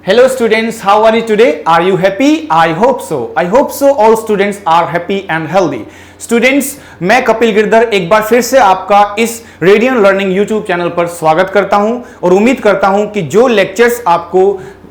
Hello students, how are you today? Are you happy? I hope so. I hope so all students are happy and healthy. Students, मैं कपिल गिरधर एक बार फिर से आपका इस radian learning YouTube channel पर स्वागत करता हूं और उम्मीद करता हूं कि जो लेक्चर्स आपको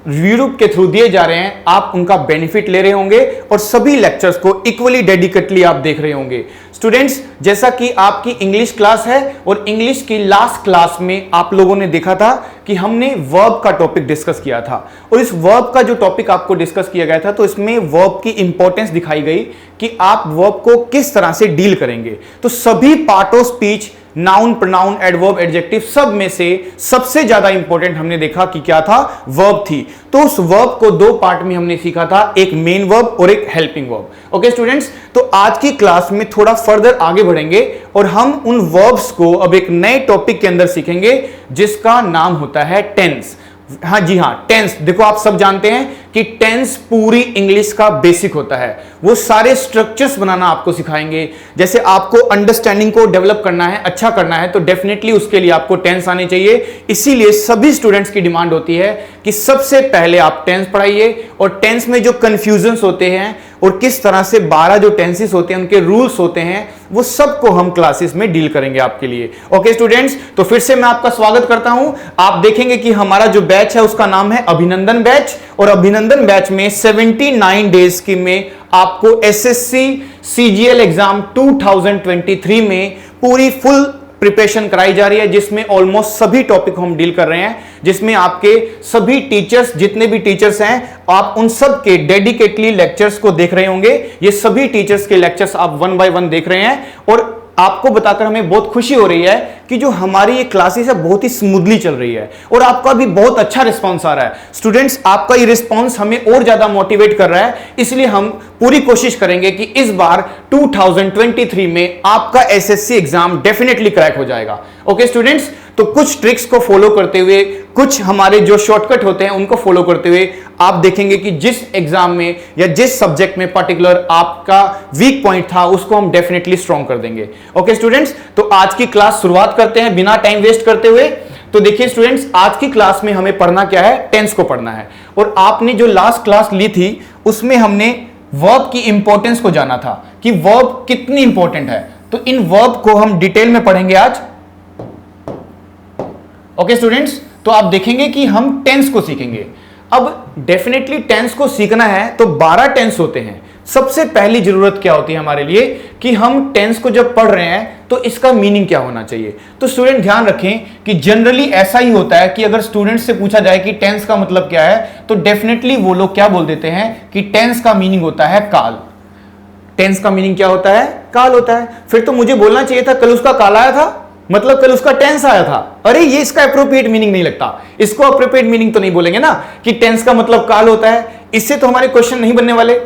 यूट्यूब के थ्रू दिए जा रहे हैं आप उनका बेनिफिट ले रहे होंगे और सभी लेक्चर्स को इक्वली डेडिकेटली आप देख रहे होंगे। स्टूडेंट्स, जैसा कि आपकी इंग्लिश क्लास है और इंग्लिश की लास्ट क्लास में आप लोगों ने देखा था कि हमने वर्ब का टॉपिक डिस्कस किया था और इस वर्ब का जो टॉपिक आपको डिस्कस किया गया था तो इसमें वर्ब की इंपॉर्टेंस दिखाई गई कि आप वर्ब को किस तरह से डील करेंगे। तो सभी part of speech, noun, pronoun, adverb, adjective सब में से सबसे ज्यादा इंपॉर्टेंट हमने देखा कि क्या था, वर्ब थी। तो उस वर्ब को दो पार्ट में हमने सीखा था, एक मेन वर्ब और एक हेल्पिंग वर्ब। ओके स्टूडेंट्स, तो आज की क्लास में थोड़ा फर्दर आगे बढ़ेंगे और हम उन वर्ब्स को अब एक नए टॉपिक के अंदर सीखेंगे जिसका नाम होता है टेंस। हाँ जी हाँ, टेंस। देखो आप सब जानते हैं कि टेंस पूरी इंग्लिश का बेसिक होता है। वो सारे स्ट्रक्चर्स बनाना आपको सिखाएंगे। जैसे आपको अंडरस्टैंडिंग को डेवलप करना है, अच्छा करना है, तो डेफिनेटली उसके लिए आपको टेंस आने चाहिए। इसीलिए सभी स्टूडेंट्स की डिमांड होती है कि सबसे पहले आप टेंस पढ़ाइए और टेंस में जो कंफ्यूजन्स होते हैं और किस तरह से 12 जो टेंसेस होते हैं उनके रूल्स होते हैं वो सबको हम क्लासेस में डील करेंगे आपके लिए। ओके स्टूडेंट्स, तो फिर से मैं आपका स्वागत करता हूं। आप देखेंगे कि हमारा जो बैच है उसका नाम है अभिनंदन बैच और अभिनंदन बैच में 79 डेज की में आपको एसएससी सीजीएल एग्जाम 2023 में पूरी फुल प्रिपरेशन कराई जा रही है, जिसमें ऑलमोस्ट सभी टॉपिक हम डील कर रहे हैं, जिसमें आपके सभी टीचर्स, जितने भी टीचर्स हैं, आप उन सब के डेडिकेटली लेक्चर्स को देख रहे होंगे। ये सभी टीचर्स के लेक्चर्स आप 1 बाय 1 देख रहे हैं और आपको बताकर हमें बहुत खुशी हो रही है कि जो हमारी ये क्लासेस है बहुत ही स्मूथली चल रही है और आपका भी बहुत अच्छा रिस्पांस आ रहा है। स्टूडेंट्स, आपका ये रिस्पांस हमें और ज्यादा मोटिवेट कर रहा है, इसलिए हम पूरी कोशिश करेंगे कि इस बार 2023 में आपका एसएससी एग्जाम डेफिनेटली क्रैक हो जाएगा। ओके स्टूडेंट्स, तो कुछ ट्रिक्स को फॉलो करते हुए, कुछ हमारे जो शॉर्टकट होते हैं उनको फॉलो करते हुए आप देखेंगे कि जिस एग्जाम में या जिस सब्जेक्ट में पर्टिकुलर आपका वीक पॉइंट था उसको हम डेफिनेटली स्ट्रॉन्ग कर देंगे। ओके स्टूडेंट्स, तो आज की क्लास शुरुआत करते हैं बिना टाइम वेस्ट करते हुए। तो देखिए स्टूडेंट्स, आज की क्लास में हमें पढ़ना क्या है, टेंस को पढ़ना है। और आपने जो लास्ट क्लास ली थी उसमें हमने वर्ब की इंपॉर्टेंस को जाना था कि वर्ब कितनी इंपॉर्टेंट है। तो इन वर्ब को हम डिटेल में पढ़ेंगे आज। ओके स्टूडेंट्स, तो आप देखेंगे कि हम टेंस को सीखेंगे। अब डेफिनेटली टेंस को सीखना है तो 12 टेंस होते हैं। सबसे पहली जरूरत क्या होती है हमारे लिए कि हम टेंस को जब पढ़ रहे हैं तो इसका मीनिंग क्या होना चाहिए। तो स्टूडेंट ध्यान रखें कि जनरली ऐसा ही होता है कि अगर स्टूडेंट से पूछा जाए कि टेंस का मतलब क्या है तो डेफिनेटली वो लोग क्या बोल देते हैं कि टेंस का मीनिंग होता है काल। टेंस का मीनिंग क्या होता है, काल होता है। फिर तो मुझे बोलना चाहिए था कल उसका काल आया था, मतलब कल उसका टेंस आया था। अरे ये इसका एप्रोप्रिएट मीनिंग नहीं लगता, इसको एप्रोप्रिएट मीनिंग तो नहीं बोलेंगे ना कि टेंस का मतलब काल होता है। इससे तो हमारे क्वेश्चन नहीं बनने वाले।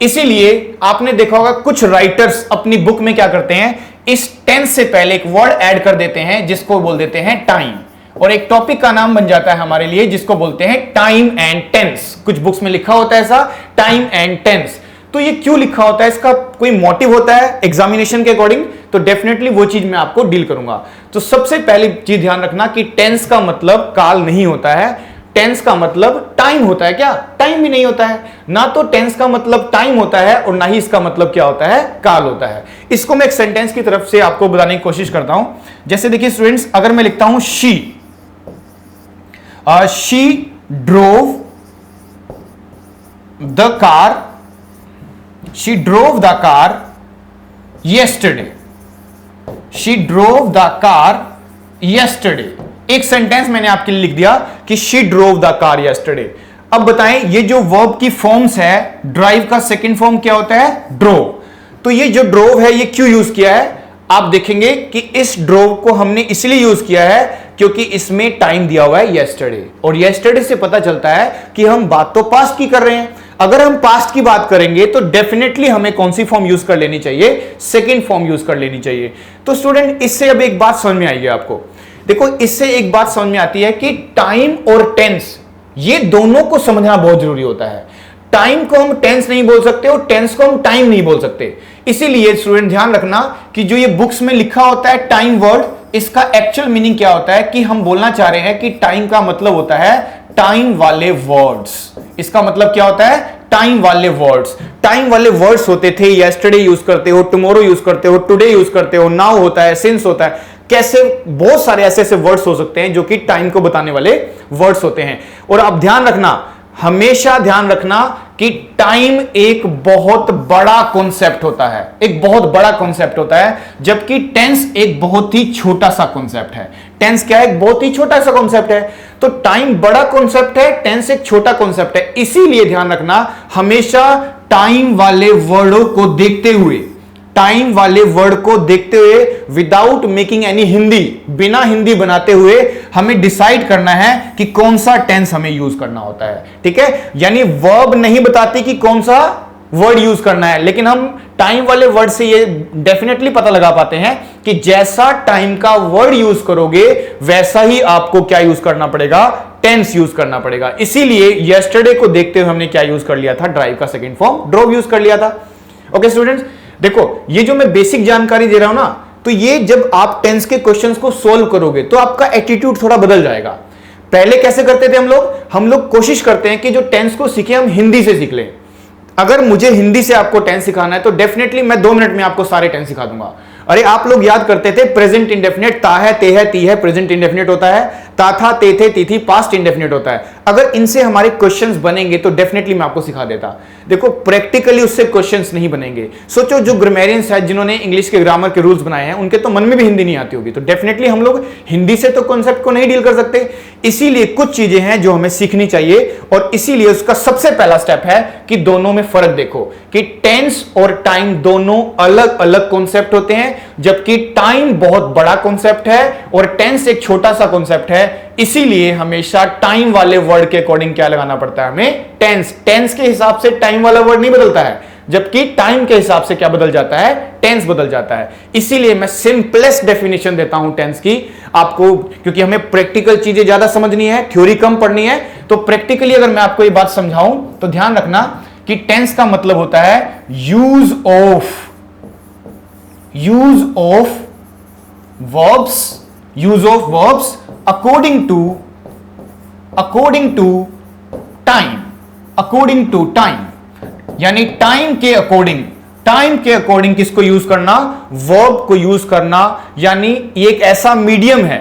इसीलिए आपने देखा होगा कुछ राइटर्स अपनी बुक में क्या करते हैं, इस टेंस से पहले एक वर्ड ऐड कर देते हैं जिसको बोल देते हैं टाइम, और एक टॉपिक का नाम बन जाता है हमारे लिए जिसको बोलते हैं टाइम एंड टेंस। कुछ बुक्स में लिखा होता है ऐसा, टाइम एंड टेंस। तो ये क्यों लिखा होता है, इसका कोई मोटिव होता है एग्जामिनेशन के अकॉर्डिंग, तो डेफिनेटली वो चीज मैं आपको डील करूंगा। तो सबसे पहली चीज ध्यान रखना कि टेंस का मतलब काल नहीं होता है, टेंस का मतलब टाइम होता है। क्या टाइम भी नहीं होता है ना, तो टेंस का मतलब टाइम होता है और ना ही इसका मतलब क्या होता है, काल होता है। इसको मैं एक सेंटेंस की तरफ से आपको बताने की कोशिश करता हूं। जैसे देखिए स्टूडेंट्स, अगर मैं लिखता हूं she drove the car, she drove the car yesterday, she drove the car yesterday। एक सेंटेंस मैंने आपके लिए लिख दिया कि she drove the car yesterday। अब बताएं ये जो वर्ब की फॉर्म्स है, ड्राइव का सेकंड फॉर्म क्या होता है, ड्रोव। तो ये जो ड्रोव है ये क्यों यूज किया है, आप देखेंगे कि इस ड्रोव को हमने इसलिए यूज किया है क्योंकि इसमें टाइम दिया हुआ है yesterday, और yesterday से पता चलता है कि हम बात तो पास्ट की कर रहे हैं। अगर हम पास्ट की बात करेंगे तो डेफिनेटली हमें कौन सी फॉर्म यूज कर लेनी चाहिए, सेकंड फॉर्म यूज कर लेनी चाहिए। तो स्टूडेंट इससे अब एक बात समझ में आएगी आपको। देखो इससे एक बात समझ में आती है कि टाइम और टेंस ये दोनों को समझना बहुत जरूरी होता है। टाइम को हम टेंस नहीं बोल सकते और टेंस को हम टाइम नहीं बोल सकते। इसीलिए स्टूडेंट ध्यान रखना कि जो ये बुक्स में लिखा होता है टाइम वर्ड, इसका एक्चुअल मीनिंग क्या होता है कि हम बोलना चाह रहे हैं कि टाइम का मतलब होता है टाइम वाले वर्ड्स। इसका मतलब क्या होता है? टाइम वाले वर्ड्स। टाइम वाले वर्ड्स होते थे यस्टरडे यूज करते हो, टुमारो यूज करते हो, टुडे यूज करते हो, नाउ होता है, सिंस होता है, कैसे बहुत सारे ऐसे ऐसे वर्ड्स हो सकते हैं जो कि टाइम को बताने वाले वर्ड्स होते हैं। और आप ध्यान रखना, हमेशा ध्यान रखना कि टाइम एक बहुत बड़ा कॉन्सेप्ट होता है, एक बहुत बड़ा कॉन्सेप्ट होता है, जबकि टेंस एक बहुत ही छोटा सा कॉन्सेप्ट है। टेंस क्या है? एक बहुत ही छोटा सा कॉन्सेप्ट है। तो टाइम बड़ा कॉन्सेप्ट है, टेंस एक छोटा कॉन्सेप्ट है। इसीलिए ध्यान रखना, हमेशा टाइम वाले वर्डों को देखते हुए, टाइम वाले वर्ड को देखते हुए, विदाउट मेकिंग एनी हिंदी, बिना हिंदी बनाते हुए हमें डिसाइड करना है कि कौन सा टेंस हमें यूज करना होता है। ठीक है, यानी वर्ब नहीं बताती कि कौन सा वर्ड यूज करना है, लेकिन हम टाइम वाले वर्ड से ये डेफिनेटली पता लगा पाते हैं कि जैसा टाइम का वर्ड यूज करोगे वैसा ही आपको क्या यूज करना पड़ेगा? टेंस यूज करना पड़ेगा। इसीलिए यस्टरडे को देखते हुए हमने क्या यूज कर लिया था? ड्राइव का सेकंड फॉर्म ड्रोव यूज कर लिया था। ओके स्टूडेंट्स, देखो ये जो मैं बेसिक जानकारी दे रहा हूं ना, तो ये जब आप टेंस के क्वेश्चंस को सोल्व करोगे तो आपका एटीट्यूड थोड़ा बदल जाएगा। पहले कैसे करते थे हम लोग कोशिश करते हैं कि जो टेंस को सीखे हम हिंदी से सीख लें। अगर मुझे हिंदी से आपको टेंस सिखाना है तो डेफिनेटली मैं 2 मिनट में आपको सारे टेंस सिखा दूंगा। अरे आप लोग याद करते थे प्रेजेंट इंडेफिनिट, ता है, ते है, ती है, प्रेजेंट इंडेफिनिट होता है, ता था, ते थे, ती थी, पास्ट इंडेफिनिट होता है। अगर इनसे हमारे क्वेश्चंस बनेंगे तो डेफिनेटली मैं आपको सिखा देता। देखो प्रैक्टिकली उससे क्वेश्चंस नहीं बनेंगे। सोचो जो ग्रामेरियंस है, जिन्होंने इंग्लिश के ग्रामर के रूल्स बनाए हैं, उनके तो मन में भी हिंदी नहीं आती होगी, तो डेफिनेटली हम लोग हिंदी से तो कॉन्सेप्ट को नहीं डील कर सकते। इसीलिए कुछ चीजें हैं जो हमें सीखनी चाहिए, और इसीलिए उसका सबसे पहला स्टेप है कि दोनों में फर्क देखो कि टेंस और टाइम दोनों अलग अलग कॉन्सेप्ट होते हैं, जबकि टाइम बहुत बड़ा कॉन्सेप्ट है और टेंस एक छोटा सा कॉन्सेप्ट है। इसीलिए हमेशा टाइम वाले वर्ड के अकॉर्डिंग क्या लगाना पड़ता है हमें? टेंस। टेंस के हिसाब से टाइम वाला वर्ड नहीं बदलता है, जबकि टाइम के हिसाब से क्या बदल जाता है? टेंस बदल जाता है। इसीलिए मैं सिंपलेस्ट डेफिनेशन देता हूं टेंस की आपको, क्योंकि हमें प्रैक्टिकल चीजें ज्यादा समझनी है, थ्योरी कम पढ़नी है। तो प्रैक्टिकली अगर मैं आपको ये बात समझाऊं तो ध्यान रखना कि टेंस का मतलब होता है use of verbs according to time, यानी टाइम के अकॉर्डिंग किसको यूज करना? वर्ब को यूज करना। यानी एक ऐसा मीडियम है,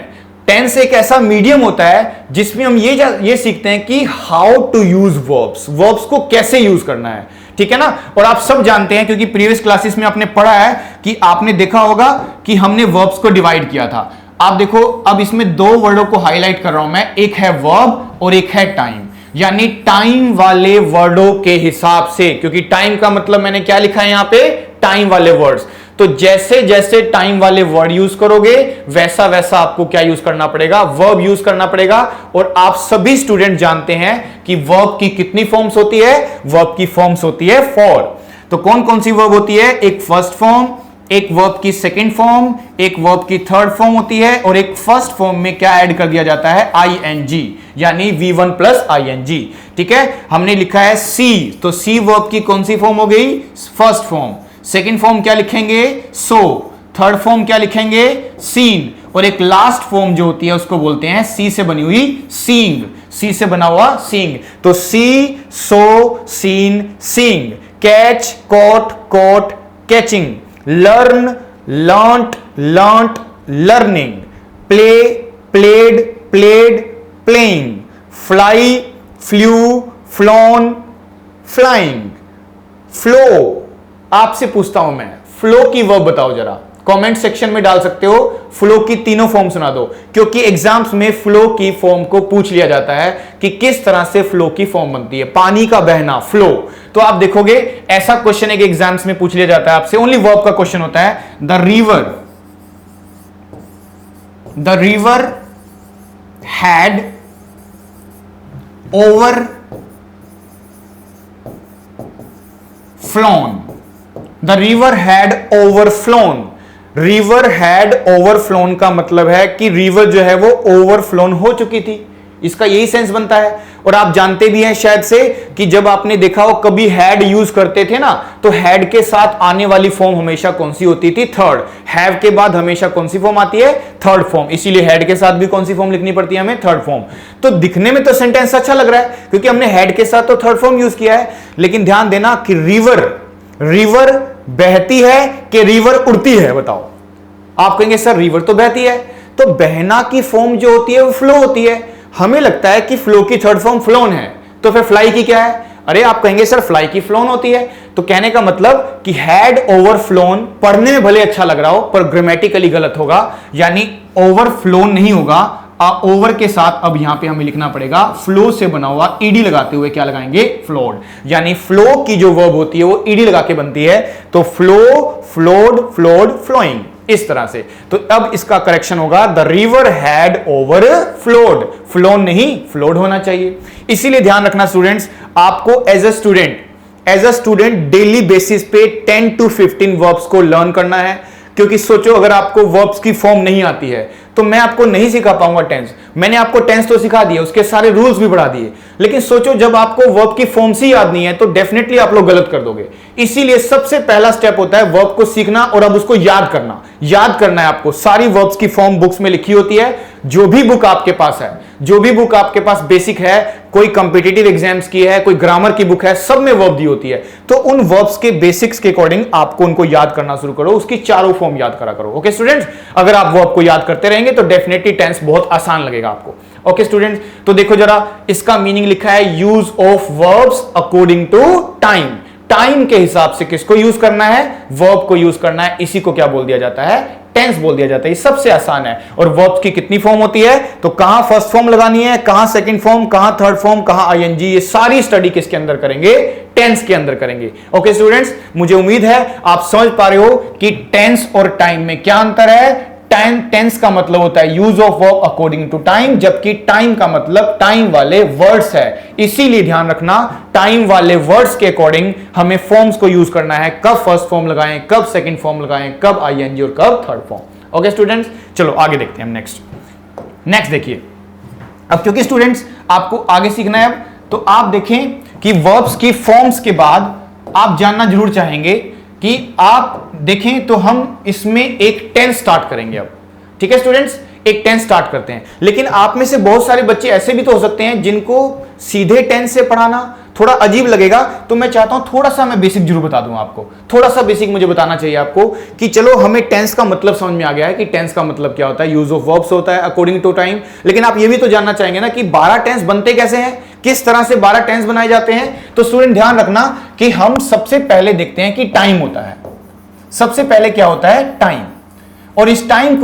टेंस एक ऐसा मीडियम होता है जिसमें हम ये सीखते हैं कि हाउ टू यूज वर्ब्स को कैसे यूज करना है। ठीक है ना? और आप सब जानते हैं क्योंकि प्रीवियस क्लासेस में आपने पढ़ा है कि आपने देखा होगा कि हमने वर्ब्स को डिवाइड किया था। आप देखो, अब इसमें 2 वर्डों को हाईलाइट कर रहा हूं मैं, एक है वर्ब और एक है टाइम। यानी टाइम वाले वर्डों के हिसाब से, क्योंकि टाइम का मतलब मैंने क्या लिखा है यहां पे? टाइम वाले वर्ड्स। तो जैसे जैसे टाइम वाले वर्ड यूज करोगे वैसा वैसा आपको क्या यूज करना पड़ेगा? वर्ब यूज करना पड़ेगा। और आप सभी स्टूडेंट जानते हैं कि वर्ब की कितनी फॉर्म्स होती है? वर्ब की फॉर्म्स होती है 4। तो कौन कौन सी वर्ब होती है? एक फर्स्ट फॉर्म, एक वर्ब की सेकंड फॉर्म, एक वर्ब की थर्ड फॉर्म होती है, और एक फर्स्ट फॉर्म में क्या ऐड कर दिया जाता है? ing, यानी V1 प्लस ing। ठीक है, हमने लिखा है सी, तो सी वर्ब की कौन सी फॉर्म हो गई? First form. सेकंड फॉर्म क्या लिखेंगे? सो। थर्ड फॉर्म क्या लिखेंगे? सीन। और एक लास्ट फॉर्म जो होती है उसको बोलते हैं सी से बनी हुई सींग, सी से बना हुआ सींग। तो see, saw, seen, seeing. Catch, caught, caught, catching. Learn, learnt, learnt, learning. Play, played, played, playing. Fly, flew, flown, flying. Flow, आपसे पूछता हूं मैं, फ्लो की वर्ब बताओ जरा, कमेंट सेक्शन में डाल सकते हो। फ्लो की तीनों फॉर्म सुना दो, क्योंकि एग्जाम्स में फ्लो की फॉर्म को पूछ लिया जाता है कि किस तरह से फ्लो की फॉर्म बनती है। पानी का बहना, फ्लो। तो आप देखोगे ऐसा क्वेश्चन है कि एग्जाम्स में पूछ लिया जाता है आपसे, ओनली वर्ब का क्वेश्चन होता है। The river had overflown. The river had overflown. River had overflown का मतलब है कि रिवर जो है वो ओवरफ्लोन हो चुकी थी। इसका यही सेंस बनता है। और आप जानते भी हैं शायद से कि जब आपने देखा हो कभी हैड यूज करते थे ना, तो हैड के साथ आने वाली फॉर्म हमेशा कौन सी होती थी? थर्ड। हैव के बाद हमेशा कौन सी फॉर्म आती है? Third form. इसीलिए हैड के साथ भी कौन सी फॉर्म लिखनी पड़ती है हमें? Third form. तो दिखने में तो सेंटेंस अच्छा लग रहा है क्योंकि हमने हैड के साथ तो थर्ड फॉर्म यूज किया है, लेकिन ध्यान देना कि रिवर बहती है कि रिवर उड़ती है? बताओ। आप कहेंगे सर रिवर तो बहती है, तो बहना की फॉर्म जो होती है वो फ्लो होती है। हमें लगता है कि फ्लो की थर्ड फॉर्म फ्लोन है, तो फिर फ्लाई की क्या है? अरे आप कहेंगे सर फ्लाई की फ्लोन होती है। तो कहने का मतलब कि हैड ओवरफ्लोन पढ़ने में भले अच्छा लग रहा हो पर ग्रामेटिकली गलत होगा, यानी ओवरफ्लोन नहीं होगा। ओवर के साथ अब यहां पे हमें लिखना पड़ेगा फ्लो से बना हुआ ईडी लगाते हुए क्या लगाएंगे? फ्लोड। यानी फ्लो की जो वर्ब होती है वो ईडी लगा के बनती है, तो फ्लो, फ्लोड, फ्लोड, फ्लोइंग, इस तरह से। तो अब इसका करेक्शन होगा the river had overflowed. Flown नहीं, फ्लोड होना चाहिए। इसीलिए ध्यान रखना स्टूडेंट्स, आपको as a student daily basis पे 10 to 15 वर्ब्स को लर्न करना है। क्योंकि सोचो अगर आपको वर्ब्स की फॉर्म नहीं आती है तो मैं आपको नहीं सिखा पाऊंगा टेंस। मैंने आपको टेंस तो सिखा दिया, उसके सारे रूल्स भी बढ़ा दिए, लेकिन सोचो जब आपको वर्ब की फॉर्म्स ही याद नहीं है तो डेफिनेटली आप लोग गलत कर दोगे। इसीलिए सबसे पहला स्टेप होता है वर्ब को सीखना और अब उसको याद करना। याद करना है आपको। सारी वर्ब्स की फॉर्म बुक्स में लिखी होती है। जो भी बुक आपके पास है, जो भी बुक आपके पास बेसिक है, कोई कॉम्पिटिटिव एग्जाम्स की है, कोई ग्रामर की बुक है, सब में वर्ब दी होती है। तो उन वर्ब्स के बेसिक्स के अकॉर्डिंग आपको उनको याद करना शुरू करो, उसकी चारों फॉर्म याद करा करो। ओके स्टूडेंट्स, अगर आप वर्ब को याद करते रहेंगे तो डेफिनेटली टेंस बहुत आसान लगेगा आपको। ओके स्टूडेंट्स, तो देखो जरा इसका मीनिंग लिखा है use of verbs according to time. Time के हिसाब से किसको यूज करना है? वर्ब को यूज करना है। इसी को क्या बोल दिया जाता है? टेंस बोल दिया जाता है। ये सबसे आसान है। और वर्ब्स की कितनी फॉर्म होती है? तो कहां फर्स्ट फॉर्म लगानी है, कहां सेकंड फॉर्म, कहां थर्ड फॉर्म, कहां आईएनजी, ये सारी स्टडी किसके अंदर करेंगे? टेंस के अंदर करेंगे। ओके स्टूडेंट्स, मुझे उम्मीद है आप समझ पा रहे हो कि टेंस और टाइम में क्या अंतर है। टेंस का मतलब होता है use of verb according to time, जबकि टाइम का मतलब टाइम वाले वर्ड्स है। इसीलिए ध्यान रखना, टाइम वाले वर्ड्स के अकॉर्डिंग हमें फॉर्म्स को यूज करना है। कब फर्स्ट फॉर्म लगाएं, कब सेकंड फॉर्म लगाएं, कब आईएनजी और कब थर्ड फॉर्म। ओके स्टूडेंट्स, चलो आगे देखते हैं हम नेक्स्ट देखिए। अब क्योंकि स्टूडेंट्स आपको आगे सीखना है अब, तो आप देखें कि वर्ब्स की फॉर्म्स के बाद आप जानना जरूर चाहेंगे कि आप देखें तो हम इसमें एक टेंस स्टार्ट करेंगे अब। ठीक है स्टूडेंट्स, एक टेंस स्टार्ट करते हैं। लेकिन आप में से बहुत सारे बच्चे ऐसे भी तो हो सकते हैं जिनको सीधे टेंस से पढ़ाना थोड़ा अजीब लगेगा, तो मैं चाहता हूं थोड़ा सा मैं बेसिक जरूर बता दूं आपको। थोड़ा सा बेसिक मुझे बताना चाहिए आपको कि चलो हमें टेंस का मतलब समझ में आ गया है कि टेंस का मतलब क्या होता है, यूज ऑफ वर्ब्स होता है अकॉर्डिंग टू टाइम। लेकिन आप ये भी तो जानना चाहेंगे ना कि 12 टेंस बनते कैसे हैं, किस तरह से 12 टेंस बनाए जाते हैं। तो स्टूडेंट ध्यान रखना कि हम सबसे पहले देखते हैं कि टाइम होता है। सबसे पहले क्या होता है? टाइम। और इस टाइम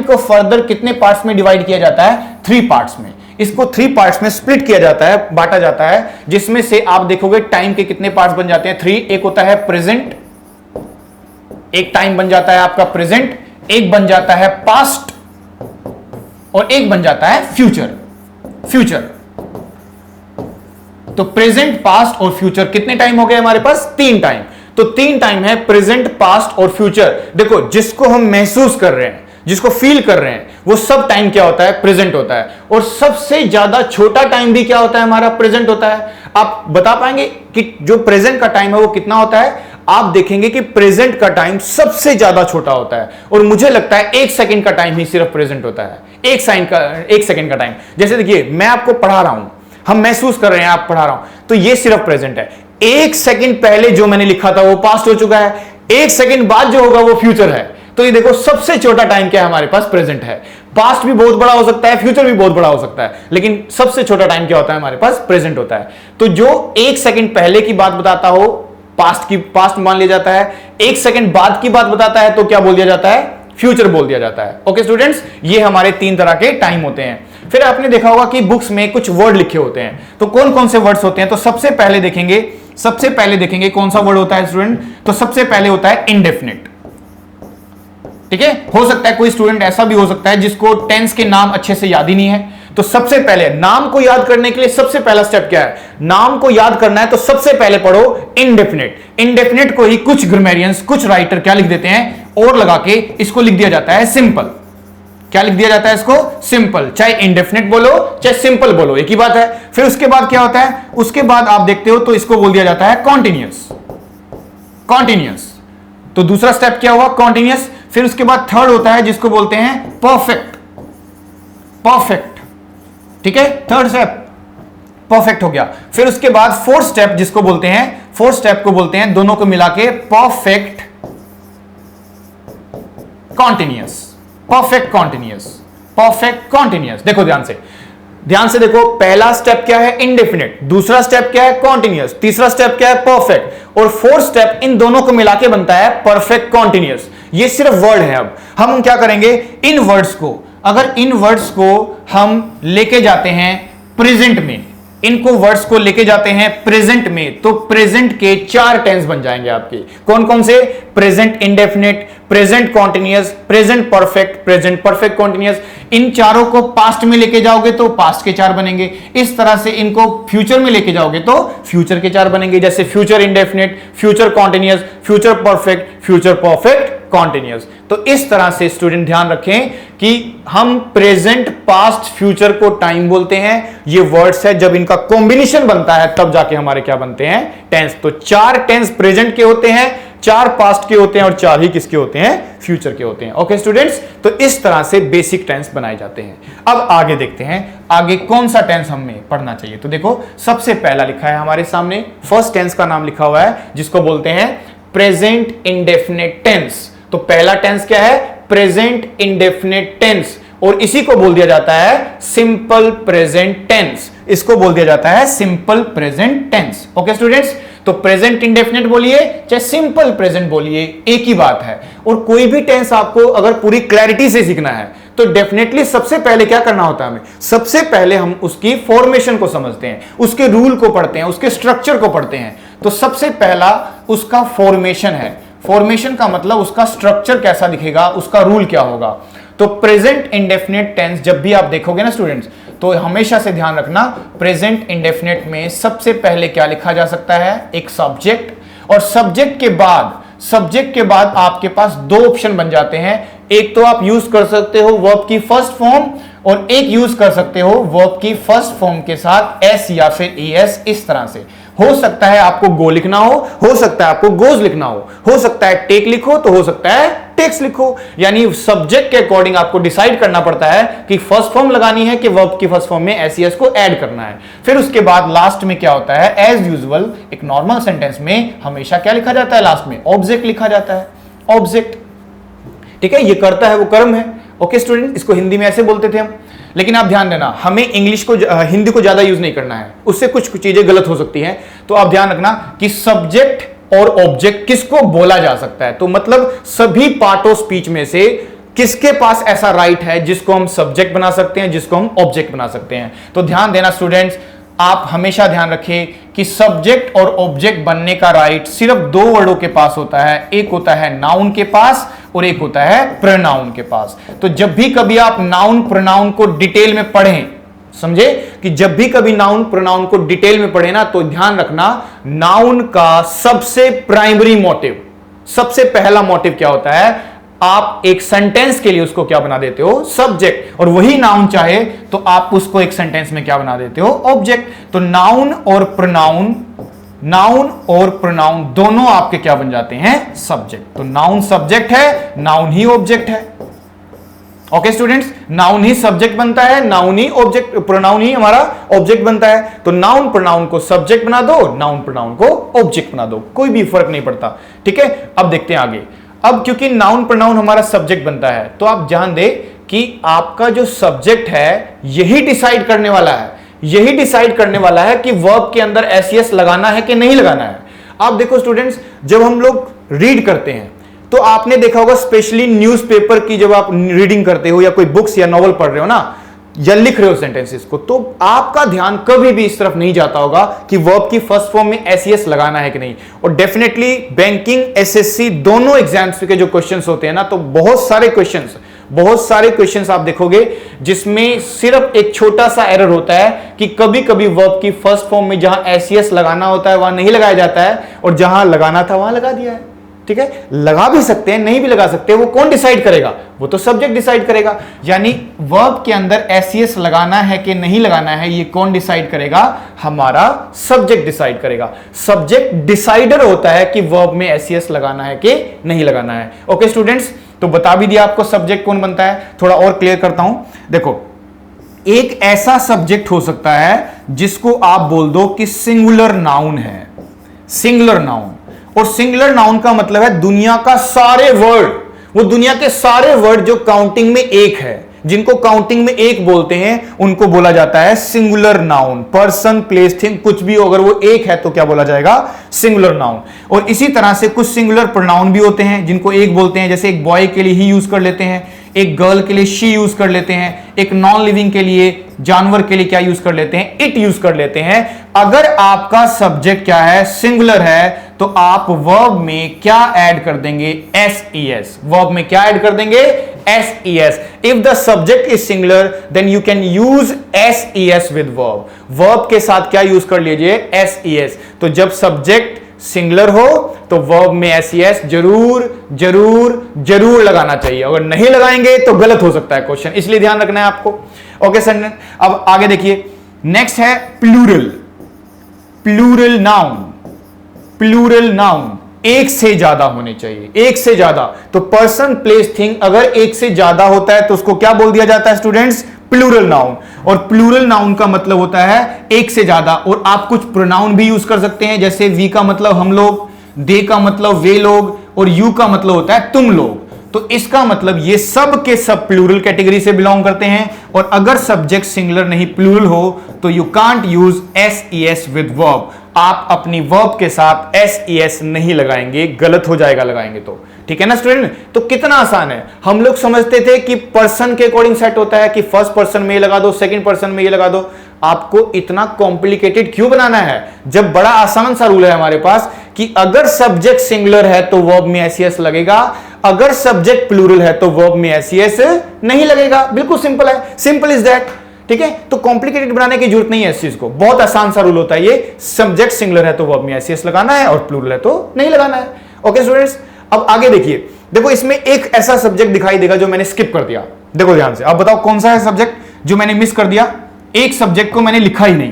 को फर्दर कितने पार्ट्स में डिवाइड किया जाता है? 3 पार्ट्स में। इसको 3 पार्ट्स में स्प्लिट किया जाता है, बांटा जाता है, जिसमें से आप देखोगे टाइम के कितने पार्ट्स बन जाते हैं? 3। एक होता है प्रेजेंट, एक टाइम बन जाता है आपका प्रेजेंट, एक बन जाता है पास्ट और एक बन जाता है फ्यूचर। तो प्रेजेंट, पास्ट और फ्यूचर कितने टाइम हो गए हमारे पास? 3 टाइम। तो 3 टाइम है प्रेजेंट, पास्ट और फ्यूचर। देखो जिसको हम महसूस कर रहे हैं, जिसको फील कर रहे हैं, वो सब टाइम क्या होता है? प्रेजेंट होता है। और सबसे ज्यादा छोटा टाइम भी क्या होता है हमारा? प्रेजेंट होता है। आप बता पाएंगे कि जो प्रेजेंट का टाइम है वो कितना होता है? आप देखेंगे कि प्रेजेंट का टाइम सबसे ज्यादा छोटा होता है। और मुझे लगता है 1 सेकंड का टाइम ही सिर्फ प्रेजेंट होता है। 1 सेकंड का टाइम। जैसे देखिए मैं आपको पढ़ा रहा हूं, हम महसूस कर रहे हैं, आप पढ़ा रहा हूं, तो ये सिर्फ प्रेजेंट है। 1 सेकंड पहले जो मैंने लिखा था वो पास्ट हो चुका है, 1 सेकंड बाद जो होगा वो फ्यूचर है। तो ये देखो सबसे छोटा टाइम क्या है हमारे पास? प्रेजेंट है। पास्ट भी बहुत बड़ा हो सकता है, फ्यूचर भी बहुत बड़ा हो सकता है, लेकिन सबसे छोटा टाइम क्या होता है हमारे पास? प्रेजेंट होता है। तो जो 1 सेकंड पहले की बात बताता हो पास्ट मान लिया जाता है, 1 सेकंड बाद की बात बताता है तो क्या बोल दिया जाता है? फ्यूचर बोल दिया जाता है। ओके स्टूडेंट्स, ये हमारे 3 तरह के टाइम होते हैं। फिर आपने देखा होगा कि बुक्स में कुछ वर्ड लिखे होते हैं, तो कौन कौन से वर्ड्स होते हैं? तो सबसे पहले देखेंगे कौन सा वर्ड होता है स्टूडेंट? तो सबसे पहले होता है इंडेफिनिट। ठीक है, हो सकता है कोई स्टूडेंट ऐसा भी हो सकता है जिसको टेंस के नाम अच्छे से याद ही नहीं है। तो सबसे पहले नाम को याद करने के लिए सबसे पहला स्टेप क्या है? नाम को याद करना है तो सबसे पहले पढ़ो इंडेफिनिट। इंडेफिनिट को ही कुछ ग्रामेरियंस, कुछ राइटर क्या लिख देते हैं? और लगा के इसको लिख दिया जाता है सिंपल। क्या लिख दिया जाता है इसको? सिंपल। चाहे इंडेफिनिट बोलो चाहे सिंपल बोलो, एक ही बात है। फिर उसके बाद क्या होता है? उसके बाद आप देखते हो तो इसको बोल दिया जाता है कॉन्टिन्यूअस। कॉन्टिन्यूअस, तो दूसरा स्टेप क्या हुआ? कॉन्टिन्यूअस। फिर उसके बाद थर्ड होता है जिसको बोलते हैं परफेक्ट। परफेक्ट, ठीक है, थर्ड स्टेप परफेक्ट हो गया। फिर उसके बाद फोर्थ स्टेप जिसको बोलते हैं, फोर्थ स्टेप को बोलते हैं दोनों को मिला के perfect continuous. Perfect continuous, perfect continuous. देखो ध्यान से, ध्यान से देखो, पहला स्टेप क्या है? इंडेफिनिट। दूसरा स्टेप क्या है? कॉन्टिन्यूअस। तीसरा स्टेप क्या है? परफेक्ट। और फोर्थ स्टेप इन दोनों को मिला के बनता है परफेक्ट कॉन्टिन्यूअस। ये सिर्फ वर्ड है। अब हम क्या करेंगे? इन वर्ड्स को, अगर इन वर्ड्स को हम लेके जाते हैं प्रेजेंट में, इनको वर्ड्स को लेके जाते हैं प्रेजेंट में, तो प्रेजेंट के 4 टेंस बन जाएंगे आपके। कौन कौन से? Present indefinite, present continuous, present perfect, present perfect continuous. इन चारों को पास्ट में लेके जाओगे तो पास्ट के 4 बनेंगे। इस तरह से इनको फ्यूचर में लेके जाओगे तो फ्यूचर के 4 बनेंगे, जैसे future indefinite, future continuous, future perfect, future perfect continuous. तो इस तरह से स्टूडेंट ध्यान रखें कि हम प्रेजेंट, पास्ट, फ्यूचर को टाइम बोलते हैं। ये वर्ड्स है, जब इनका कॉम्बिनेशन बनता है तब जाके हमारे क्या बनते हैं? टेंस। तो 4 टेंस प्रेजेंट के होते हैं, 4 पास्ट के होते हैं और 4 ही किसके होते हैं? फ्यूचर के होते हैं। ओके स्टूडेंट्स, तो इस तरह से बेसिक टेंस बनाए जाते हैं। अब आगे देखते हैं, आगे कौन सा टेंस हमें पढ़ना चाहिए। तो देखो, सबसे पहला लिखा है हमारे सामने, फर्स्ट टेंस का नाम लिखा हुआ है जिसको बोलते हैं प्रेजेंट इंडेफिनिट टेंस। तो पहला टेंस क्या है? प्रेजेंट इंडेफिनिट टेंस, और इसी को बोल दिया जाता है सिंपल प्रेजेंट टेंस। इसको बोल दिया जाता है simple present tense. Okay students, तो प्रेजेंट इंडेफिनिट बोलिए चाहे सिंपल प्रेजेंट बोलिए, एक ही बात है। और कोई भी टेंस आपको अगर पूरी क्लैरिटी से सीखना है तो डेफिनेटली सबसे पहले क्या करना होता है हमें? सबसे पहले हम उसकी फॉर्मेशन को समझते हैं, उसके रूल को पढ़ते हैं, उसके स्ट्रक्चर को पढ़ते हैं। तो सबसे पहला उसका फॉर्मेशन है। फॉर्मेशन का मतलब उसका स्ट्रक्चर कैसा दिखेगा, उसका रूल क्या होगा। तो प्रेजेंट इंडेफिनिट टेंस जब भी आप देखोगे ना स्टूडेंट्स, तो हमेशा से ध्यान रखना, प्रेजेंट इंडेफिनिट में सबसे पहले क्या लिखा जा सकता है? एक सब्जेक्ट, और सब्जेक्ट के बाद आपके पास 2 ऑप्शन बन जाते हैं। एक तो आप यूज कर सकते हो वर्ब की फर्स्ट फॉर्म, और एक यूज कर सकते हो वर्ब की फर्स्ट फॉर्म के साथ एस या फिर एस। इस तरह से हो सकता है आपको गो लिखना हो सकता है आपको गोज लिखना हो सकता है टेक लिखो, तो हो सकता है टेक्स लिखो। यानी सब्जेक्ट के अकॉर्डिंग आपको डिसाइड करना पड़ता है कि फर्स्ट फॉर्म लगानी है कि वर्ब की फर्स्ट फॉर्म में एस को ऐड करना है। फिर उसके बाद लास्ट में क्या होता है? एज यूजुअल एक नॉर्मल सेंटेंस में हमेशा क्या लिखा जाता है? लास्ट में ऑब्जेक्ट लिखा जाता है। ऑब्जेक्ट, ठीक है, ये करता है वो कर्म है। ओके स्टूडेंट, इसको हिंदी में ऐसे बोलते थे हम, लेकिन आप ध्यान देना, हमें इंग्लिश को हिंदी को ज्यादा यूज नहीं करना है, उससे कुछ चीजें गलत हो सकती हैं। तो आप ध्यान रखना कि सब्जेक्ट और ऑब्जेक्ट किसको बोला जा सकता है। तो मतलब सभी पार्ट ऑफ स्पीच में से किसके पास ऐसा राइट है जिसको हम सब्जेक्ट बना सकते हैं, जिसको हम ऑब्जेक्ट बना सकते हैं। तो ध्यान देना स्टूडेंट्स, आप हमेशा ध्यान रखें कि सब्जेक्ट और ऑब्जेक्ट बनने का राइट सिर्फ 2 वर्डों के पास होता है। एक होता है नाउन के पास और एक होता है प्रोनाउन के पास। तो जब भी कभी आप नाउन प्रोनाउन को डिटेल में पढ़ें, समझे कि जब भी कभी नाउन प्रोनाउन को डिटेल में पढ़े ना, तो ध्यान रखना नाउन का सबसे प्राइमरी मोटिव, सबसे पहला मोटिव क्या होता है? आप एक सेंटेंस के लिए उसको क्या बना देते हो? सब्जेक्ट। और वही नाउन चाहे तो आप उसको एक सेंटेंस में क्या बना देते हो? ऑब्जेक्ट। तो नाउन और प्रोनाउन दोनों आपके क्या बन जाते हैं? सब्जेक्ट। तो नाउन सब्जेक्ट है, नाउन ही ऑब्जेक्ट है। ओके स्टूडेंट्स, नाउन ही सब्जेक्ट बनता है, नाउन ही ऑब्जेक्ट, प्रोनाउन ही हमारा ऑब्जेक्ट बनता है। तो नाउन प्रोनाउन को सब्जेक्ट बना दो, नाउन प्रोनाउन को ऑब्जेक्ट बना दो, कोई भी फर्क नहीं पड़ता। ठीक है, अब देखते हैं आगे। अब क्योंकि नाउन प्रोनाउन हमारा सब्जेक्ट बनता है, तो आप ध्यान दें कि आपका जो सब्जेक्ट है यही डिसाइड करने वाला है, कि वर्ब के अंदर एस लगाना है कि नहीं लगाना है। आप देखो स्टूडेंट्स, जब हम लोग रीड करते हैं तो आपने देखा होगा, स्पेशली न्यूज़पेपर की जब आप रीडिंग करते हो या कोई बुक्स या नॉवल पढ़ रहे हो ना, या लिख रहे हो सेंटेंसेस को, तो आपका ध्यान कभी भी इस तरफ नहीं जाता होगा कि वर्ब की फर्स्ट फॉर्म में एस लगाना है कि नहीं। और डेफिनेटली बैंकिंग, एसएससी दोनों एग्जाम्स के जो क्वेश्चंस होते हैं ना, तो बहुत सारे क्वेश्चंस आप देखोगे जिसमें सिर्फ एक छोटा सा एरर होता है कि कभी कभी वर्ब की फर्स्ट फॉर्म में जहां एस लगाना होता है वहां नहीं लगाया जाता है, और जहां लगाना था वहां लगा दिया है। ठीक है, लगा भी सकते हैं, नहीं भी लगा सकते, वो कौन डिसाइड करेगा? वो तो सब्जेक्ट डिसाइड करेगा। यानी वर्ब के अंदर एस लगाना है कि नहीं लगाना है, ये कौन डिसाइड करेगा? हमारा सब्जेक्ट डिसाइड करेगा। सब्जेक्ट डिसाइडर होता है कि वर्ब में एस लगाना है कि नहीं लगाना है। ओके स्टूडेंट्स, तो बता भी दिया आपको सब्जेक्ट कौन बनता है। थोड़ा और क्लियर करता हूं। देखो, एक ऐसा सब्जेक्ट हो सकता है जिसको आप बोल दो कि सिंगुलर नाउन है, सिंगुलर नाउन। और सिंगुलर नाउन का मतलब है दुनिया का सारे वर्ड, वो दुनिया के सारे वर्ड जो काउंटिंग में एक है, जिनको काउंटिंग में एक बोलते हैं, उनको बोला जाता है singular noun. Person, place, thing, कुछ भी अगर वो एक है तो क्या बोला जाएगा? Singular noun. और इसी तरह से कुछ सिंगुलर प्रोनाउन भी होते हैं जिनको एक बोलते हैं, जैसे एक बॉय के लिए ही यूज कर लेते हैं, एक गर्ल के लिए शी यूज कर लेते हैं, एक नॉन लिविंग के लिए, जानवर के लिए क्या यूज कर लेते हैं? इट यूज कर लेते हैं। अगर आपका सब्जेक्ट क्या है? सिंगुलर है, तो आप वर्ब में क्या ऐड कर देंगे? एस। वर्ब में क्या ऐड कर देंगे? S. If the subject is singular then you can use s with verb. Verb के साथ क्या यूज कर लीजिए? एस। तो जब सब्जेक्ट सिंगुलर हो तो वर्ब में एस जरूर जरूर जरूर लगाना चाहिए। अगर नहीं लगाएंगे तो गलत हो सकता है क्वेश्चन, इसलिए ध्यान रखना है आपको। ओके सर, अब आगे देखिए, नेक्स्ट है plural. Plural noun, plural noun एक से ज्यादा होने चाहिए, एक से ज्यादा। तो पर्सन, प्लेस, थिंग अगर एक से ज्यादा होता है तो उसको क्या बोल दिया जाता है स्टूडेंट्स? Plural noun. और प्लूरल नाउन का मतलब होता है एक से ज्यादा। और आप कुछ प्रोनाउन भी यूज कर सकते हैं, जैसे वी का मतलब हम लोग, दे का मतलब वे लोग, और यू का मतलब होता है तुम लोग। तो इसका मतलब ये सब के सब प्लूरल कैटेगरी से बिलोंग करते हैं। और अगर सब्जेक्ट सिंगुलर नहीं प्लूरल हो तो you can't use s with verb. आप अपनी वर्ब के साथ एस नहीं लगाएंगे, गलत हो जाएगा लगाएंगे तो। ठीक है ना स्टूडेंट? तो कितना आसान है। हम लोग समझते थे कि पर्सन के अकॉर्डिंग सेट होता है कि फर्स्ट पर्सन में ये लगा दो, सेकंड पर्सन में ये लगा दो। आपको इतना कॉम्प्लिकेटेड क्यों बनाना है, जब बड़ा आसान सा रूल है हमारे पास कि अगर सब्जेक्ट सिंगुलर है तो वर्ब में एस लगेगा, अगर सब्जेक्ट प्लूरल है तो वर्ब में एस नहीं लगेगा। बिल्कुल सिंपल है, सिंपल इज दैट। ठीक है, तो कॉम्प्लिकेटेड बनाने की जरूरत नहीं है इस चीज को, बहुत आसान सा रूल होता है ये। सब्जेक्ट सिंगुलर है तो वर्ब में एस लगाना है और प्लूरल है तो नहीं लगाना है। ओके स्टूडेंट्स, अब आगे देखिए। देखो, इसमें एक ऐसा सब्जेक्ट दिखाई देगा जो मैंने स्किप कर दिया। देखो ध्यान से, अब बताओ कौन सा है सब्जेक्ट जो मैंने मिस कर दिया? एक सब्जेक्ट को मैंने लिखा ही नहीं।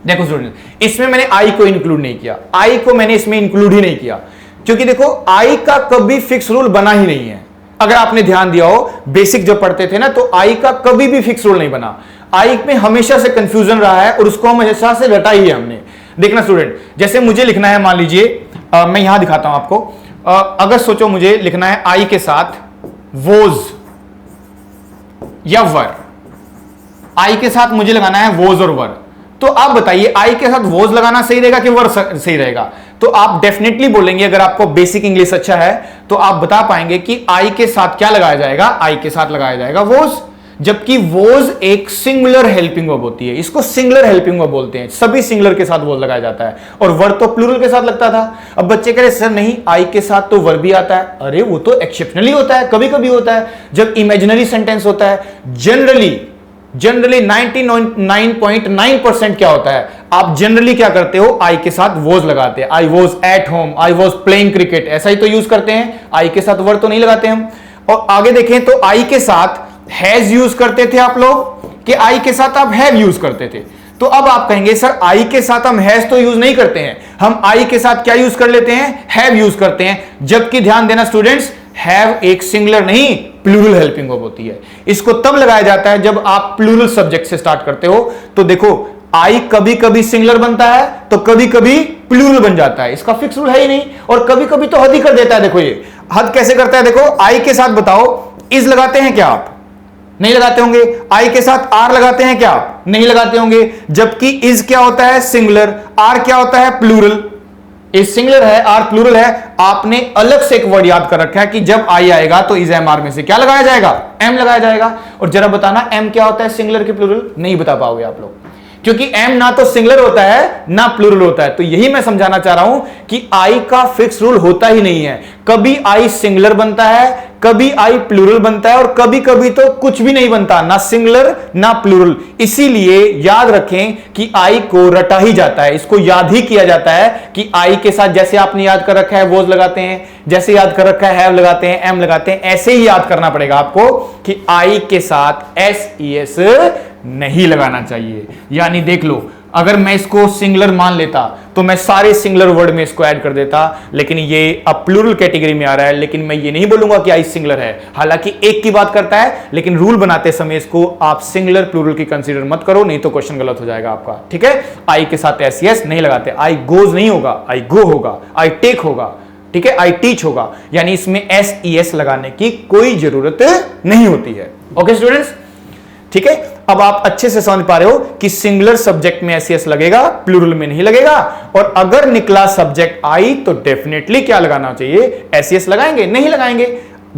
देखो स्टूडेंट, इसमें मैंने आई को इंक्लूड नहीं किया, आई को मैंने इसमें इंक्लूड ही नहीं किया, क्योंकि देखो आई का कभी फिक्स रूल बना ही नहीं है। अगर आपने ध्यान दिया हो, बेसिक जब पढ़ते थे ना, तो आई का कभी भी फिक्स रूल नहीं बना। आई में हमेशा से कंफ्यूजन रहा है और उसको हमेशा से रटा ही है हमने। देखना स्टूडेंट, जैसे मुझे लिखना है, मान लीजिए मैं यहां दिखाता हूं आपको। अगर सोचो मुझे लिखना है आई के साथ वोज या वर, आई के साथ मुझे लगाना है वोज और वर, तो आप बताइए आई के साथ वोज लगाना सही रहेगा कि वर सही रहेगा? तो आप डेफिनेटली बोलेंगे, अगर आपको बेसिक इंग्लिश अच्छा है तो आप बता पाएंगे कि आई के साथ क्या लगाया जाएगा? आई के साथ लगाया जाएगा वोज। जबकि वोज एक सिंगुलर हेल्पिंग वर्ब होती है, इसको सिंगुलर हेल्पिंग वर्ब बोलते हैं, सभी सिंगुलर के साथ वोज लगाया जाता है। और वर तो प्लूरल के साथ लगता था। अब बच्चे कह रहे सर नहीं, आई के साथ तो वर भी आता है। अरे वो तो एक्सेप्शनली होता है, कभी कभी होता है, जब इमेजिनरी सेंटेंस होता है। जनरली 99.9% क्या होता है, आप जनरली क्या करते हो? आई के साथ वॉज लगाते हैं। I was at home, I was playing cricket, ऐसा ही तो यूज करते हैं। आई के साथ वर तो नहीं लगाते हम। और आगे देखें तो आई के साथ हैज यूज करते थे आप लोग, कि आई के साथ आप हैव यूज करते थे। तो अब आप कहेंगे सर आई के साथ हम हैज तो यूज नहीं करते हैं, हम आई के साथ क्या यूज कर लेते हैं? हैव यूज करते हैं। जबकि ध्यान देना स्टूडेंट्स, हैव एक सिंगुलर नहीं प्लूरल हेल्पिंग वर्ब होती है। इसको तब लगाया जाता है जब आप प्लूरल सब्जेक्ट से स्टार्ट करते हो। तो देखो, आई कभी कभी सिंगुलर बनता है तो कभी कभी प्लूरल बन जाता है, इसका फिक्स रूल है ही नहीं। और कभी कभी तो हद ही कर देता है। देखो ये हद कैसे करता है, देखो आई के साथ बताओ इज लगाते हैं क्या आप? नहीं लगाते होंगे। आई के साथ आर लगाते हैं क्या आप? नहीं लगाते होंगे। जबकि इज क्या होता है? सिंगुलर। आर क्या होता है? प्लूरल। इज सिंगुलर है, आर प्लूरल है। आपने अलग से एक वर्ड याद कर रखा है कि जब आई आएगा तो इज एम आर में से क्या लगाया जाएगा? एम लगाया जाएगा। और जरा बताना एम क्या होता है सिंगुलर की प्लूरल? नहीं बता पाओगे आप लोग, क्योंकि एम ना तो सिंगुलर होता है ना प्लूरल होता है। तो यही मैं समझाना चाह रहा हूं कि आई का फिक्स रूल होता ही नहीं है, कभी आई सिंगुलर बनता है, कभी आई प्लूरल बनता है, और कभी कभी तो कुछ भी नहीं बनता, ना सिंगुलर ना प्लूरल। इसीलिए याद रखें कि आई को रटा ही जाता है, इसको याद ही किया जाता है कि आई के साथ जैसे आपने याद कर रखा है वोज लगाते हैं, जैसे याद कर रखा है हैव लगाते हैं, एम लगाते हैं, ऐसे ही याद करना पड़ेगा आपको कि आई के साथ एस नहीं लगाना चाहिए। यानी देख लो, अगर मैं इसको सिंगुलर मान लेता तो मैं सारे सिंगुलर वर्ड में इसको ऐड कर देता, लेकिन ये अब प्लूरल कैटेगरी में आ रहा है, लेकिन मैं ये नहीं बोलूंगा कि आई सिंगुलर है, हालांकि एक की बात करता है, लेकिन रूल बनाते समय इसको आप सिंगुलर प्लूरल की कंसीडर मत करो, नहीं तो क्वेश्चन गलत हो जाएगा आपका। ठीक है, आई के साथ एस नहीं लगाते, आई गोज नहीं होगा, आई गो होगा, आई टेक होगा, ठीक है, आई टीच होगा, यानी इसमें एस लगाने की कोई जरूरत नहीं होती है। ओके स्टूडेंट्स, ठीक है, अब आप अच्छे से समझ पा रहे हो कि सिंगुलर सब्जेक्ट में एस लगेगा, प्लूरल में नहीं लगेगा, और अगर निकला सब्जेक्ट आई तो डेफिनेटली क्या लगाना चाहिए, एस लगाएंगे, नहीं लगाएंगे।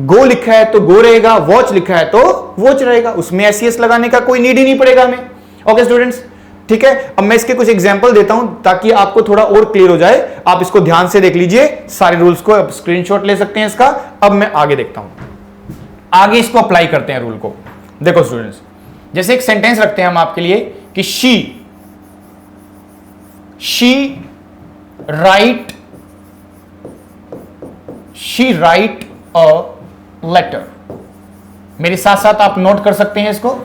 गो लिखा है तो गो रहेगा, वॉच लिखा है तो वॉच रहेगा, उसमें एस लगाने का कोई नीड ही नहीं पड़ेगा हमें। ओके स्टूडेंट्स, ठीक है, अब मैं इसके कुछ एग्जांपल देता हूं ताकि आपको थोड़ा और क्लियर हो जाए। आप इसको ध्यान से देख लीजिए, सारे रूल्स को आप स्क्रीनशॉट ले सकते हैं इसका। अब मैं आगे देखता हूं, आगे इसको अप्लाई करते हैं रूल को। देखो स्टूडेंट्स, जैसे एक सेंटेंस रखते हैं हम आपके लिए कि शी राइट अ लेटर। मेरे साथ साथ आप नोट कर सकते हैं इसको।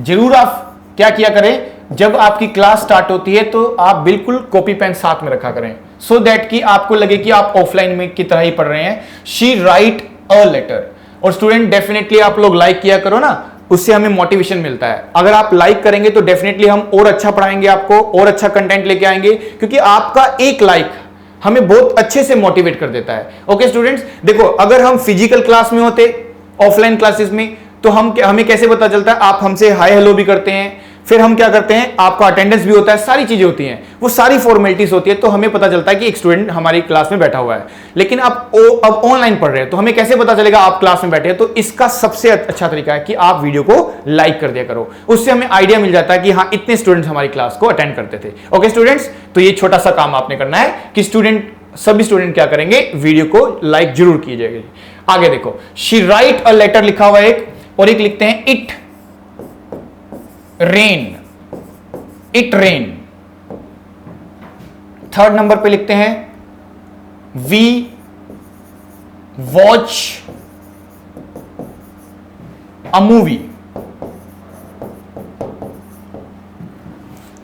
जरूर आप क्या किया करें, जब आपकी क्लास स्टार्ट होती है तो आप बिल्कुल कॉपी पेन साथ में रखा करें, सो दैट कि आपको लगे कि आप ऑफलाइन में की तरह ही पढ़ रहे हैं। She write a letter. और स्टूडेंट डेफिनेटली आप लोग लाइक किया करो ना, उससे हमें मोटिवेशन मिलता है। अगर आप लाइक करेंगे तो डेफिनेटली हम और अच्छा पढ़ाएंगे आपको, और अच्छा कंटेंट लेके आएंगे, क्योंकि आपका एक लाइक हमें बहुत अच्छे से मोटिवेट कर देता है। ओके स्टूडेंट्स, देखो अगर हम फिजिकल क्लास में होते, ऑफलाइन क्लासेस में, तो हमें कैसे पता चलता है, आप हमसे हाय हेलो भी करते हैं, फिर हम क्या करते हैं, आपका अटेंडेंस भी होता है, सारी चीजें होती हैं, वो सारी फॉर्मेलिटीज होती है, तो हमें पता चलता है कि एक स्टूडेंट हमारी क्लास में बैठा हुआ है। लेकिन आप अब ऑनलाइन पढ़ रहे हैं तो हमें कैसे पता चलेगा आप क्लास में बैठे हैं? तो इसका सबसे अच्छा तरीका है कि आप वीडियो को लाइक कर दिया करो, उससे हमें आइडिया मिल जाता है कि हाँ इतने स्टूडेंट्स हमारी क्लास को अटेंड करते थे। ओके स्टूडेंट्स, तो ये छोटा सा काम आपने करना है कि सभी स्टूडेंट क्या करेंगे, वीडियो को लाइक जरूर कीजिएगा। आगे देखो, शी राइट अ लेटर लिखा हुआ है एक, और एक लिखते हैं इट रेन। थर्ड नंबर पे लिखते हैं we watch a movie.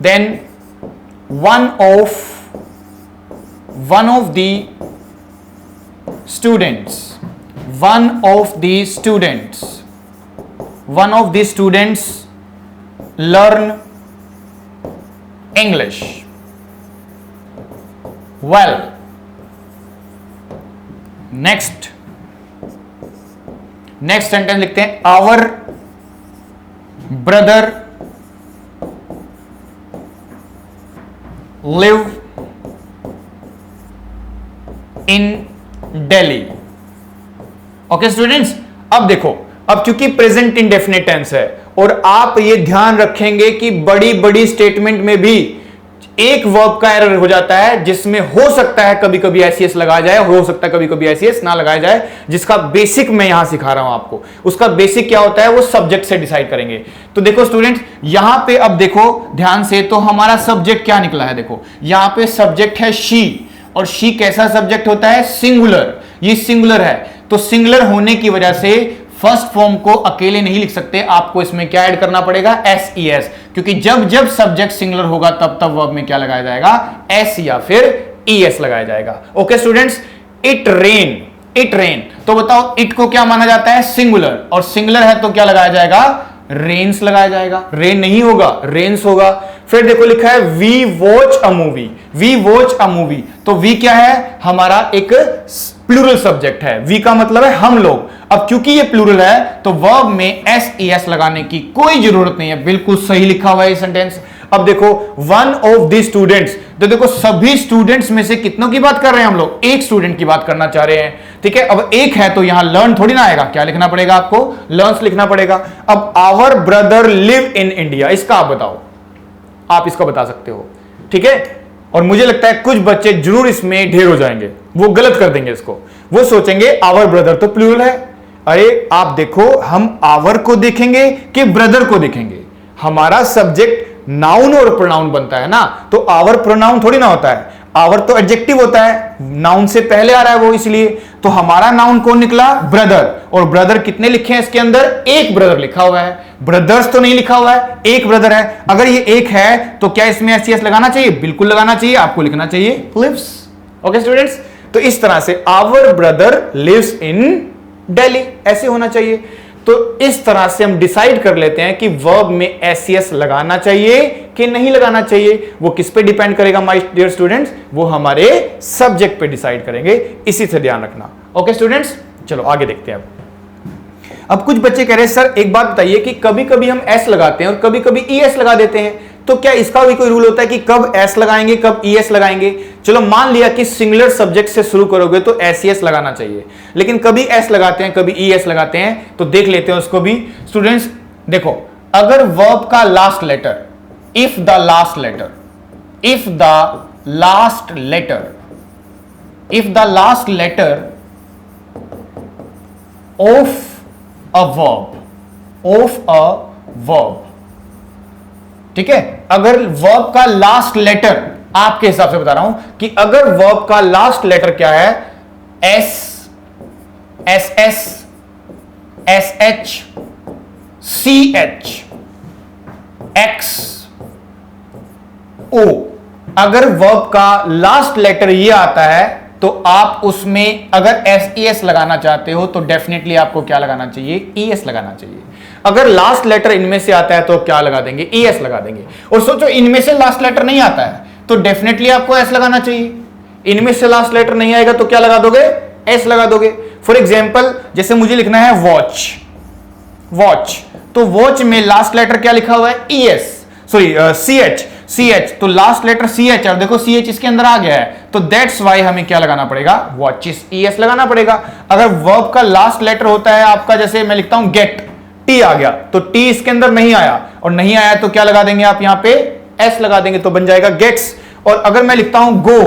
Then one of the students learn English well. next sentence लिखते हैं our brother live in Delhi. Okay students, अब देखो, अब चूंकि प्रेजेंट इंडेफिनिट टेंस है, और आप ये ध्यान रखेंगे कि बड़ी बड़ी स्टेटमेंट में भी एक वर्ब का एरर हो जाता है, जिसमें हो सकता है कभी कभी एस लगाया जाए, हो सकता है कभी कभी एस ना लगाया जाए, जिसका बेसिक मैं यहां सिखा रहा हूं आपको। उसका बेसिक क्या होता है वो सब्जेक्ट से डिसाइड करेंगे। तो देखो स्टूडेंट्स, यहां पे अब देखो ध्यान से, तो हमारा सब्जेक्ट क्या निकला है, देखो यहां पे सब्जेक्ट है शी, और शी कैसा सब्जेक्ट होता है, सिंगुलर। ये सिंगुलर है, तो सिंगुलर होने की वजह से फर्स्ट फॉर्म को अकेले नहीं लिख सकते, आपको इसमें क्या ऐड करना पड़ेगा, एस, क्योंकि जब जब सब्जेक्ट सिंगुलर होगा तब तब वर्ब में क्या लगाया जाएगा, एस या फिर ईएस लगाया जाएगा। ओके स्टूडेंट्स, इट रेन, तो बताओ इट को क्या माना जाता है, सिंगुलर, और सिंगुलर है तो क्या लगाया जाएगा, रेन्स लगाया जाएगा। रेन नहीं होगा, रेन्स होगा। फिर देखो लिखा है वी वॉच अ मूवी, तो वी क्या है, हमारा एक प्लूरल सब्जेक्ट है, वी का मतलब है हम लोग। अब क्योंकि ये प्लूरल है तो वर्ब में एस लगाने की कोई जरूरत नहीं है, बिल्कुल सही लिखा हुआ है ये सेंटेंस। अब देखो वन ऑफ द स्टूडेंट्स, तो देखो सभी स्टूडेंट्स में से कितनों की बात कर रहे हैं हम लोग, एक स्टूडेंट की बात करना चाह रहे हैं, ठीक है। अब एक है तो यहां लर्न थोड़ी ना आएगा, क्या लिखना पड़ेगा आपको, लर्न्स लिखना पड़ेगा। अब our brother live in India, इसका आप बताओ, आप इसका बता सकते हो, ठीक है। और मुझे लगता है कुछ बच्चे जरूर इसमें ढेर हो जाएंगे, वो गलत कर देंगे इसको, वो सोचेंगे आवर ब्रदर तो प्लूरल है। अरे आप देखो, हम आवर को देखेंगे कि ब्रदर को देखेंगे? हमारा सब्जेक्ट नाउन और प्रोनाउन बनता है ना, तो आवर प्रोनाउन थोड़ी ना होता है, आवर तो एडजेक्टिव होता है, नाउन से पहले आ रहा है वो, इसलिए तो हमारा नाउन कौन निकला? ब्रदर। और ब्रदर कितने लिखे हैं इसके अंदर? एक ब्रदर लिखा हुआ है, ब्रदर्स तो नहीं लिखा हुआ है, एक ब्रदर है। अगर ये एक है तो क्या इसमें एस लगाना चाहिए? बिल्कुल लगाना चाहिए, आपको लिखना चाहिए लिव्स। ओके स्टूडेंट्स, तो इस तरह से our brother lives in Delhi, ऐसे होना चाहिए। तो इस तरह से हम डिसाइड कर लेते हैं कि वर्ब में एस लगाना चाहिए कि नहीं लगाना चाहिए। वो किस पे डिपेंड करेगा माय डियर स्टूडेंट्स? वो हमारे सब्जेक्ट पे डिसाइड करेंगे, इसी से ध्यान रखना। ओके स्टूडेंट्स, चलो आगे देखते हैं। अब कुछ बच्चे कह रहे हैं सर एक बात बताइए कि कभी कभी हम एस लगाते हैं और कभी कभी ई एस लगा देते हैं, तो क्या इसका भी कोई रूल होता है कि कब एस लगाएंगे कब ई एस लगाएंगे? चलो मान लिया कि सिंगुलर सब्जेक्ट से शुरू करोगे तो एस ई एस लगाना चाहिए, लेकिन कभी एस लगाते हैं कभी ई एस लगाते हैं, तो देख लेते हैं उसको भी। स्टूडेंट्स देखो, अगर वर्ब का last letter, if the last letter of a verb, ठीक है, अगर वर्ब का लास्ट लेटर, आपके हिसाब से बता रहा हूं कि अगर वर्ब का लास्ट लेटर क्या है? S, S S, S H, C H, X, O, अगर वर्ब का लास्ट लेटर ये आता है तो आप उसमें अगर एस ई एस लगाना चाहते हो तो डेफिनेटली आपको क्या लगाना चाहिए? ई एस लगाना चाहिए। अगर लास्ट लेटर इनमें से आता है तो क्या लगा देंगे? ई एस लगा देंगे। और सोचो इनमें से लास्ट लेटर नहीं आता है तो डेफिनेटली आपको एस लगाना चाहिए। इनमें से लास्ट लेटर नहीं आएगा तो क्या लगा दोगे? एस लगा दोगे। फॉर एग्जाम्पल जैसे मुझे लिखना है वॉच, वॉच, तो वॉच में लास्ट लेटर क्या लिखा हुआ है? E S, sorry C H, C H, तो लास्ट लेटर सी एच है, देखो सी एच इसके अंदर आ गया है, तो दैट्स वाई हमें क्या लगाना पड़ेगा? वॉचेस, ई एस लगाना पड़ेगा। अगर वर्ब का लास्ट लेटर होता है आपका, जैसे मैं लिखता हूं गेट, टी आ गया, तो टी इसके अंदर नहीं आया, और नहीं आया तो क्या लगा देंगे आप यहां पे? एस लगा देंगे, तो बन जाएगा गेट्स। और अगर मैं लिखता हूं गो,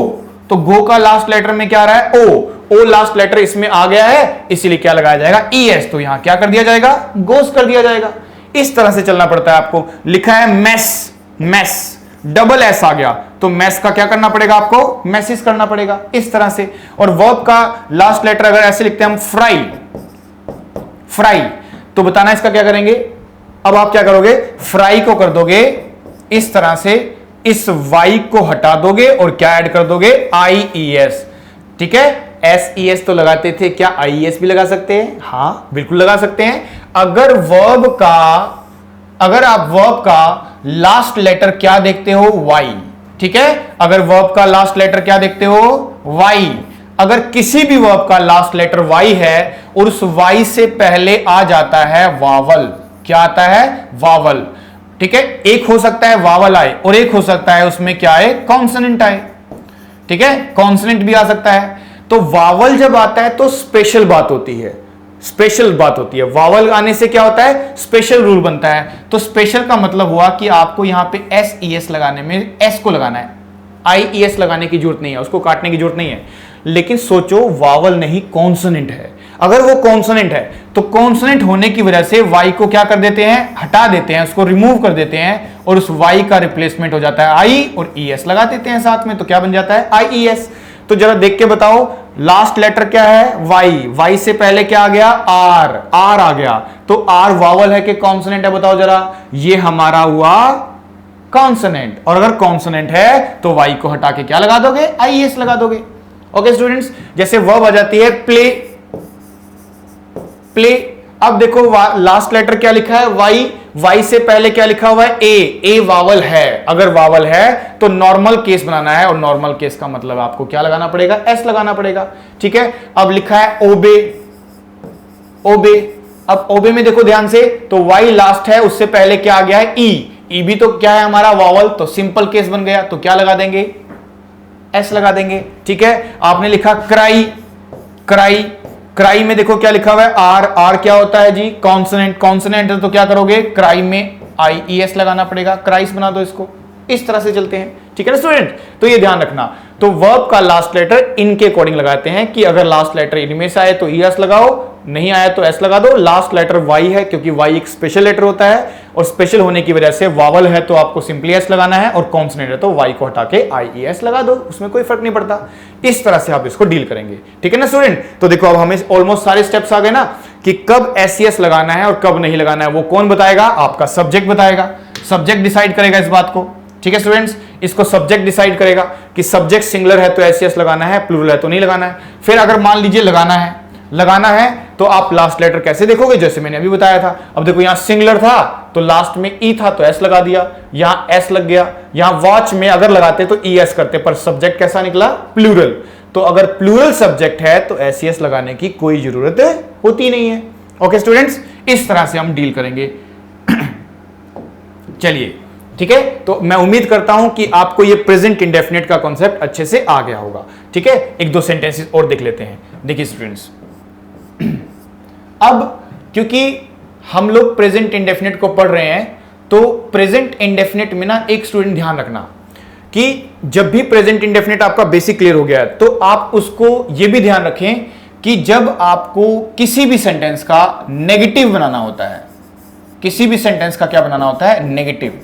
तो गो का लास्ट लेटर में क्या आ रहा है? ओ, ओ लास्ट लेटर इसमें आ गया है, इसीलिए क्या लगाया जाएगा? ई एस, तो यहां क्या कर दिया जाएगा? गोस कर दिया जाएगा। इस तरह से चलना पड़ता है आपको। लिखा है मेस, मेस, डबल एस आ गया, तो मेस का क्या करना पड़ेगा आपको? मैसेज करना पड़ेगा, इस तरह से। और वर्ब का लास्ट लेटर अगर ऐसे लिखते हैं हम फ्राई, फ्राई, तो बताना इसका क्या करेंगे? अब आप क्या करोगे? फ्राई को कर दोगे इस तरह से, इस वाई को हटा दोगे और क्या ऐड कर दोगे? आई ई एस, ठीक है। एस ई एस तो लगाते थे, क्या आई एस भी लगा सकते हैं? हाँ बिल्कुल लगा सकते हैं। अगर वर्ब का, अगर आप वर्ब का लास्ट लेटर क्या देखते हो? वाई, ठीक है। अगर वर्ब का लास्ट लेटर क्या देखते हो? वाई। अगर किसी भी वर्ब का लास्ट लेटर वाई है और उस वाई से पहले आ जाता है वावल, क्या आता है? वावल, ठीक है। एक हो सकता है वावल आए और एक हो सकता है उसमें क्या आए? कॉन्सोनेंट आए, ठीक है, कॉन्सोनेंट भी आ सकता है। तो वावल जब आता है तो स्पेशल बात होती है, स्पेशल बात होती है। वावल आने से क्या होता है? स्पेशल रूल बनता है। तो स्पेशल का मतलब हुआ कि आपको यहां पे एस ई एस लगाने में एस को लगाना है, आई ई एस लगाने की जरूरत नहीं है, उसको काटने की जरूरत नहीं है। लेकिन सोचो वावल नहीं कॉन्सोनेंट है, अगर वो कॉन्सोनेंट है तो कॉन्सोनेंट होने की वजह से वाई को क्या कर देते हैं? हटा देते हैं, उसको रिमूव कर देते हैं और उस वाई का रिप्लेसमेंट हो जाता है आई, और ई एस लगा देते हैं साथ में, तो क्या बन जाता है? आई ई एस। तो जरा देख के बताओ, लास्ट लेटर क्या है? वाई, वाई से पहले क्या आ गया? आर, आर आ गया, तो आर वावल है कि कॉन्सोनेंट है? बताओ जरा, ये हमारा हुआ कॉन्सोनेंट। और अगर कॉन्सोनेंट है तो वाई को हटा के क्या लगा दोगे? आई एस लगा दोगे। ओके स्टूडेंट्स, जैसे वर्ब आ जाती है प्ले, प्ले। अब देखो लास्ट लेटर क्या लिखा है? वाई, वाई से पहले क्या लिखा हुआ है? ए, ए वावल है। अगर वावल है तो नॉर्मल केस बनाना है, और नॉर्मल केस का मतलब आपको क्या लगाना पड़ेगा? एस लगाना पड़ेगा, ठीक है। अब लिखा है ओबे, ओबे। अब ओबे में देखो ध्यान से, तो वाई लास्ट है, उससे पहले क्या आ गया है? ई, ई भी तो क्या है हमारा? वावल, तो सिंपल केस बन गया, तो क्या लगा देंगे? एस लगा देंगे, ठीक है। आपने लिखा क्राई, क्राई, क्राई में देखो क्या लिखा हुआ है? आर, आर क्या होता है जी? कॉन्सोनेंट, कॉन्सोनेंट है तो क्या करोगे? क्राई में आई ई एस लगाना पड़ेगा, क्राइस बना दो इसको। इस तरह से चलते हैं, ठीक है ना स्टूडेंट। तो ये ध्यान रखना, तो वर्ब का लास्ट लेटर इनके अकॉर्डिंग लगाते हैं कि अगर लास्ट लेटर इनमें से आए तो ईएस लगाओ, नहीं आया तो एस लगा दो। लास्ट लेटर वाई है क्योंकि वाई एक स्पेशल लेटर होता है और स्पेशल होने की वजह से वावल है तो आपको सिंपली एस लगाना है और कॉन्सोनेंट है तो वाई को हटा के आई ई एस लगा दो, उसमें कोई फर्क नहीं पड़ता। इस तरह से आप इसको डील करेंगे, ठीक है ना स्टूडेंट। तो देखो अब हमें ऑलमोस्ट सारे स्टेप्स आ गए ना कि कब एस ई एस लगाना है और कब नहीं लगाना है। वो कौन बताएगा? आपका सब्जेक्ट बताएगा, सब्जेक्ट डिसाइड करेगा इस बात को, ठीक है स्टूडेंट्स। इसको सब्जेक्ट डिसाइड करेगा कि सब्जेक्ट सिंगुलर है तो एस ई एस लगाना है, प्लूरल है तो नहीं लगाना है। फिर अगर मान लीजिए लगाना है तो आप लास्ट लेटर कैसे देखोगे? जैसे मैंने अभी बताया था। अब देखो यहां सिंगुलर था तो लास्ट में ई था तो एस लगा दिया, यहां एस लग गया। यहां वॉच में अगर लगाते तो ई एस करते, पर सब्जेक्ट कैसा निकला? प्लूरल। तो अगर प्लूरल सब्जेक्ट है तो एस ई एस लगाने की कोई जरूरत होती नहीं है। ओके स्टूडेंट्स, इस तरह से हम डील करेंगे। चलिए ठीक है, तो मैं उम्मीद करता हूं कि आपको ये प्रेजेंट इंडेफिनिट का कॉन्सेप्ट अच्छे से आ गया होगा। ठीक है, एक दो सेंटेंसेस और देख लेते हैं। देखिए स्टूडेंट्स, अब क्योंकि हम लोग प्रेजेंट इंडेफिनिट को पढ़ रहे हैं तो प्रेजेंट इंडेफिनिट में ना एक स्टूडेंट ध्यान रखना कि जब भी प्रेजेंट इंडेफिनिट आपका बेसिक क्लियर हो गया है तो आप उसको यह भी ध्यान रखें कि जब आपको किसी भी सेंटेंस का नेगेटिव बनाना होता है, किसी भी सेंटेंस का क्या बनाना होता है? नेगेटिव।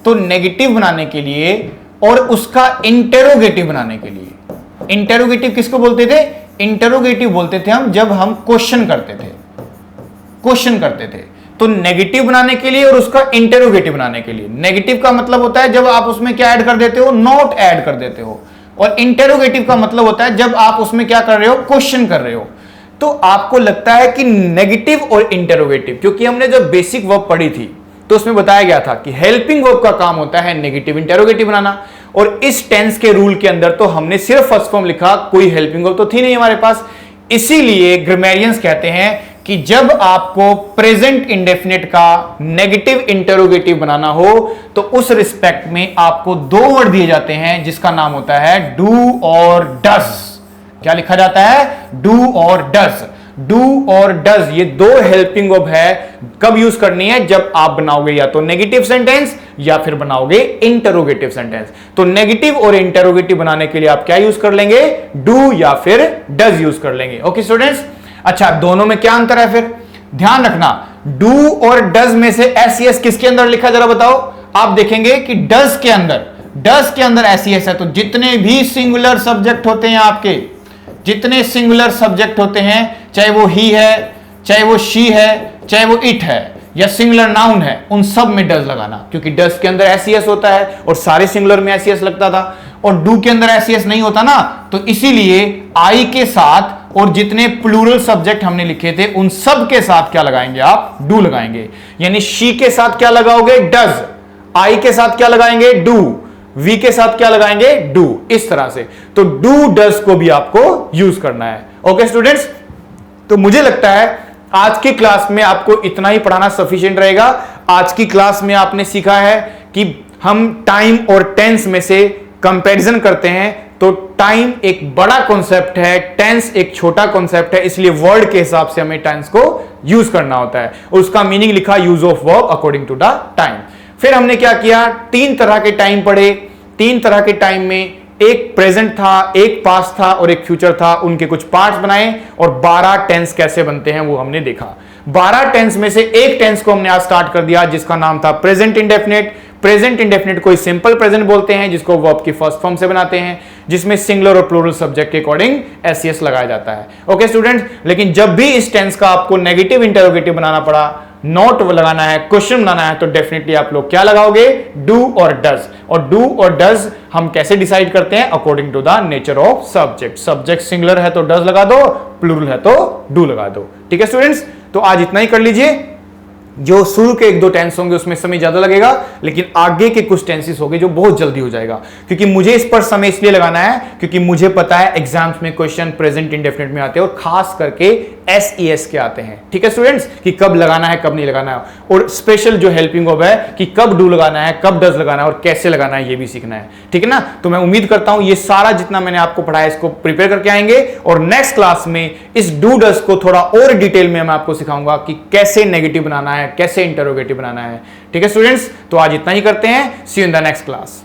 तो नेगेटिव बनाने के लिए और उसका इंटेरोगेटिव बनाने के लिए, इंटेरोगेटिव किसको बोलते थे? इंटेरोगेटिव बोलते थे हम जब हम क्वेश्चन करते थे, क्वेश्चन करते थे। तो नेगेटिव बनाने के लिए और उसका इंटेरोगेटिव बनाने के लिए, नेगेटिव का मतलब होता है जब आप उसमें क्या ऐड कर देते हो? नॉट ऐड कर देते हो। और इंटेरोगेटिव का मतलब होता है जब आप उसमें क्या कर रहे हो? क्वेश्चन कर रहे हो। तो आपको लगता है कि नेगेटिव और इंटेरोगेटिव, क्योंकि हमने जब बेसिक वर्ब पढ़ी थी तो उसमें बताया गया था कि हेल्पिंग वर्ब का काम होता है नेगेटिव इंटेरोगेटिव बनाना। और इस टेंस के रूल के अंदर तो हमने सिर्फ फर्स्ट फॉर्म लिखा, कोई हेल्पिंग वर्ब तो थी नहीं हमारे पास। इसीलिए ग्रामेरियंस कहते हैं कि जब आपको प्रेजेंट इंडेफिनिट का नेगेटिव इंटेरोगेटिव बनाना हो तो उस रिस्पेक्ट में आपको दो वर्ड दिए जाते हैं जिसका नाम होता है डू और डज। क्या लिखा जाता है? डू और डज। डू और डज ये दो हेल्पिंग वर्ब है। कब यूज करनी है? जब आप बनाओगे या तो नेगेटिव सेंटेंस या फिर बनाओगे इंटरोगेटिव सेंटेंस। तो नेगेटिव और इंटरोगेटिव बनाने के लिए आप क्या यूज कर लेंगे? डू या फिर डज यूज कर लेंगे। ओके स्टूडेंट्स, अच्छा दोनों में क्या अंतर है? फिर ध्यान रखना, डू और डज में से एस ई एस किसके अंदर लिखा? जरा बताओ। आप देखेंगे कि डज के अंदर एस ई एस है। तो जितने भी सिंगुलर सब्जेक्ट होते हैं आपके, जितने सिंगुलर सब्जेक्ट होते हैं, चाहे वो ही है, चाहे वो शी है, चाहे वो इट है या सिंगुलर नाउन है, उन सब में डज लगाना, क्योंकि डज के अंदर एस ई एस होता है और सारे सिंगुलर में एस ई एस लगता था। और डू के अंदर एस ई एस नहीं होता ना, तो इसीलिए आई के साथ और जितने प्लूरल सब्जेक्ट हमने लिखे थे उन सब के साथ क्या लगाएंगे? आप डू लगाएंगे। यानी शी के साथ क्या लगाओगे? डज। आई के साथ क्या लगाएंगे? डू। वी के साथ क्या लगाएंगे? डू। इस तरह से तो डू डज को भी आपको यूज करना है। ओके स्टूडेंट्स, तो मुझे लगता है आज की क्लास में आपको इतना ही पढ़ाना सफिशिएंट रहेगा। आज की क्लास में आपने सीखा है कि हम टाइम और टेंस में से कंपैरिजन करते हैं। तो टाइम एक बड़ा कॉन्सेप्ट है, टेंस एक छोटा कॉन्सेप्ट है, इसलिए वर्ड के हिसाब से हमें टेंस को यूज करना होता है। और उसका मीनिंग लिखा use of verb according to the time. फिर हमने क्या किया? तीन तरह के टाइम पढ़े। तीन तरह के टाइम में एक प्रेजेंट था, एक पास्ट था और एक फ्यूचर था। उनके कुछ पार्ट्स बनाए और 12 टेंस कैसे बनते हैं वो हमने देखा। 12 टेंस में से एक टेंस को हमने आज स्टार्ट कर दिया जिसका नाम था प्रेजेंट इंडेफिनिट। प्रेजेंट इंडेफिनिट को सिंपल प्रेजेंट बोलते हैं, जिसको वर्ब की फर्स्ट फॉर्म से बनाते हैं, जिसमें सिंगुलर और प्लूरल सब्जेक्ट के अकॉर्डिंग एस ई एस लगाया जाता है। ओके स्टूडेंट, लेकिन जब भी इस टेंस का आपको नेगेटिव इंटरोगेटिव बनाना पड़ा, नॉट लगाना है, क्वेश्चन बनाना है, तो डेफिनेटली आप लोग क्या लगाओगे? डू और डज। और डू और डज हम कैसे डिसाइड करते हैं? According to the nature of subject. Subject singular है तो डज लगा दो, प्लूरल है तो डू लगा दो। ठीक है स्टूडेंट्स, तो आज इतना ही कर लीजिए। जो शुरू के एक दो टेंस होंगे उसमें समय ज्यादा लगेगा, लेकिन आगे के कुछ टेंसेस होंगे जो बहुत जल्दी हो जाएगा, क्योंकि मुझे इस पर समय इसलिए लगाना है क्योंकि मुझे पता है एग्जाम्स में क्वेश्चन प्रेजेंट इंडेफिनिट में आते हैं और खास करके एस ई एस के आते हैं। ठीक है स्टूडेंट्स, कि कब लगाना है कब नहीं लगाना है, और स्पेशल जो हेल्पिंग वर्ब है कि कब डू लगाना है, कब डज लगाना है और कैसे लगाना है, ये भी सीखना है। ठीक है ना? तो मैं उम्मीद करता हूं ये सारा जितना मैंने आपको पढ़ाया इसको प्रिपेयर करके आएंगे और नेक्स्ट क्लास में इस डू डज को थोड़ा और डिटेल में मैं आपको सिखाऊंगा कि कैसे नेगेटिव बनाना है, कैसे इंटरोगेटिव बनाना है। ठीक है स्टूडेंट्स, तो आज इतना ही करते हैं। See you in the next class.